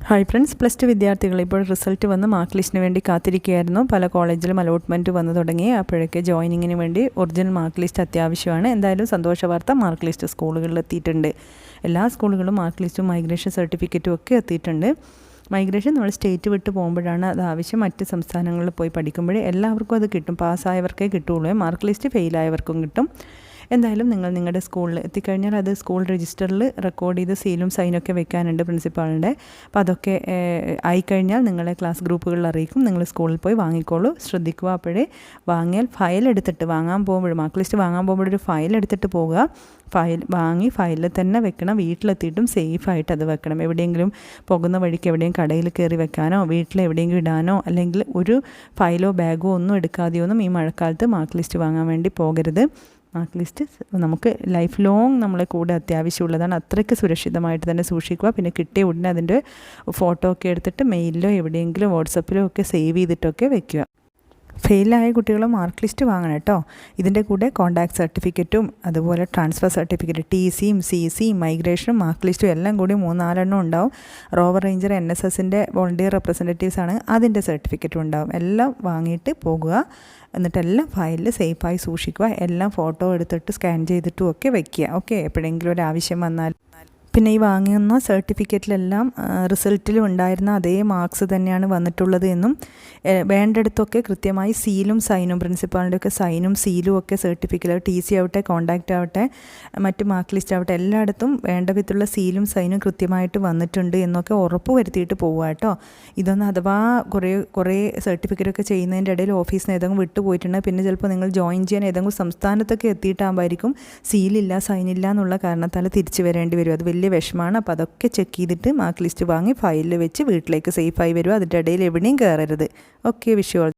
Hi friends, +2 വിദ്യാർത്ഥികൾ ഇപ്പോൾ result വന്ന് മാർക്ക് ലിസ്റ്റിന് വേണ്ടി കാത്തിരിക്കുകയായിരുന്നു. പല കോളേജിലും അലോട്ട്മെൻറ്റ് വന്നു തുടങ്ങി. അപ്പോഴേക്ക് ജോയിനിങ്ങിന് വേണ്ടി ഒറിജിനൽ മാർക്ക് ലിസ്റ്റ് അത്യാവശ്യമാണ്. എന്തായാലും സന്തോഷ വാർത്ത, മാർക്ക് ലിസ്റ്റ് സ്കൂളുകളിൽ എത്തിയിട്ടുണ്ട്. എല്ലാ സ്കൂളുകളും മാർക്ക് ലിസ്റ്റും മൈഗ്രേഷൻ സർട്ടിഫിക്കറ്റും ഒക്കെ എത്തിയിട്ടുണ്ട്. മൈഗ്രേഷൻ നമ്മൾ സ്റ്റേറ്റ് വിട്ട് പോകുമ്പോഴാണ് അത് ആവശ്യം. മറ്റ് സംസ്ഥാനങ്ങളിൽ പോയി പഠിക്കുമ്പോഴേ എല്ലാവർക്കും അത് കിട്ടും. പാസ്സായവർക്കേ കിട്ടുള്ളൂ. മാർക്ക് ലിസ്റ്റ് ഫെയിലായവർക്കും കിട്ടും. എന്തായാലും നിങ്ങളുടെ സ്കൂളിൽ എത്തിക്കഴിഞ്ഞാൽ അത് സ്കൂൾ രജിസ്റ്ററിൽ റെക്കോർഡ് ചെയ്ത് സീലും സൈനൊക്കെ വെക്കാനുണ്ട് പ്രിൻസിപ്പാളിൻ്റെ. അപ്പോൾ അതൊക്കെ ആയിക്കഴിഞ്ഞാൽ നിങ്ങളെ ക്ലാസ് ഗ്രൂപ്പുകളിൽ അറിയിക്കും. നിങ്ങൾ സ്കൂളിൽ പോയി വാങ്ങിക്കോളൂ. ശ്രദ്ധിക്കുക. അപ്പോഴേ വാങ്ങിയാൽ ഫയൽ എടുത്തിട്ട് വാങ്ങാൻ പോകുമ്പോൾ, മാർക്ക് ലിസ്റ്റ് വാങ്ങാൻ പോകുമ്പോഴൊരു ഫയൽ എടുത്തിട്ട് പോകുക. ഫയൽ വാങ്ങി ഫയലിൽ തന്നെ വെക്കണം. വീട്ടിലെത്തിയിട്ടും സേഫായിട്ട് അത് വെക്കണം. എവിടെയെങ്കിലും പോകുന്ന വഴിക്ക് എവിടെയും കടയിൽ കയറി വെക്കാനോ വീട്ടിൽ എവിടെയെങ്കിലും ഇടാനോ അല്ലെങ്കിൽ ഒരു ഫയലോ ബാഗോ ഒന്നും എടുക്കാതെയൊന്നും ഈ മഴക്കാലത്ത് മാർക്ക് ലിസ്റ്റ് വാങ്ങാൻ വേണ്ടി പോകരുത്. മാർക്ക് ലിസ്റ്റ് നമുക്ക് ലൈഫ് ലോങ് നമ്മളെ കൂടെ അത്യാവശ്യമുള്ളതാണ്. അത്രയ്ക്ക് സുരക്ഷിതമായിട്ട് തന്നെ സൂക്ഷിക്കുക. പിന്നെ കിട്ടിയ ഉടനെ അതിൻ്റെ ഫോട്ടോ ഒക്കെ എടുത്തിട്ട് മെയിലിലോ എവിടെയെങ്കിലും വാട്സപ്പിലോ ഒക്കെ സേവ് ചെയ്തിട്ടൊക്കെ വെക്കുക. ഫെയിലായ കുട്ടികൾ മാർക്ക് ലിസ്റ്റ് വാങ്ങണം കേട്ടോ. ഇതിൻ്റെ കൂടെ കോണ്ടാക്ട് സർട്ടിഫിക്കറ്റും അതുപോലെ ട്രാൻസ്ഫർ സർട്ടിഫിക്കറ്റ്, TCയും CCയും മൈഗ്രേഷനും മാർക്ക് ലിസ്റ്റും എല്ലാം കൂടി 3-4 ഉണ്ടാവും. റോവർ റേഞ്ചർ NSSൻ്റെ വോളണ്ടിയർ റെപ്രസെൻറ്റേറ്റീവ്സ് ആണ്, അതിൻ്റെ സർട്ടിഫിക്കറ്റും ഉണ്ടാവും. എല്ലാം വാങ്ങിയിട്ട് പോകുക. എന്നിട്ടെല്ലാം ഫയലിൽ സേഫായി സൂക്ഷിക്കുക. എല്ലാം ഫോട്ടോ എടുത്തിട്ട് സ്കാൻ ചെയ്തിട്ടും ഒക്കെ വയ്ക്കുക. ഓക്കെ, എപ്പോഴെങ്കിലും ഒരു ആവശ്യം വന്നാൽ. പിന്നെ ഈ വാങ്ങുന്ന സർട്ടിഫിക്കറ്റിലെല്ലാം റിസൾട്ടിലും ഉണ്ടായിരുന്ന അതേ മാർക്സ് തന്നെയാണ് വന്നിട്ടുള്ളത് എന്നും വേണ്ടിടത്തൊക്കെ കൃത്യമായി സീലും സൈനും, പ്രിൻസിപ്പാളിൻ്റെ ഒക്കെ സൈനും സീലും ഒക്കെ സർട്ടിഫിക്കറ്റ്, TC ആവട്ടെ കോണ്ടാക്റ്റ് ആവട്ടെ മറ്റ് മാർക്ക് ലിസ്റ്റ് ആവട്ടെ എല്ലായിടത്തും വേണ്ട വിധത്തിലുള്ള സീലും സൈനും കൃത്യമായിട്ട് വന്നിട്ടുണ്ട് എന്നൊക്കെ ഉറപ്പ് വരുത്തിയിട്ട് പോവുക കേട്ടോ. ഇതൊന്ന് അഥവാ കുറേ സർട്ടിഫിക്കറ്റൊക്കെ ചെയ്യുന്നതിൻ്റെ ഇടയിൽ ഓഫീസിൽ നിന്ന് ഏതെങ്കിലും വിട്ടുപോയിട്ടുണ്ട്. പിന്നെ ചിലപ്പോൾ നിങ്ങൾ ജോയിൻ ചെയ്യാൻ ഏതെങ്കിലും സംസ്ഥാനത്തൊക്കെ എത്തിയിട്ടാകുമ്പോഴായിരിക്കും സീലില്ല സൈനില്ല എന്നുള്ള കാരണത്താൽ തിരിച്ചു വരേണ്ടി വരും. അത് വലിയ വിഷമമാണ്. അപ്പോൾ അതൊക്കെ ചെക്ക് ചെയ്തിട്ട് മാർക്ക് ലിസ്റ്റ് വാങ്ങി ഫയലിൽ വെച്ച് വീട്ടിലേക്ക് സേഫായി വരിക. അതിൻ്റെ ഇടയിൽ എവിടെയും കയറരുത്. Okay, Vishu all.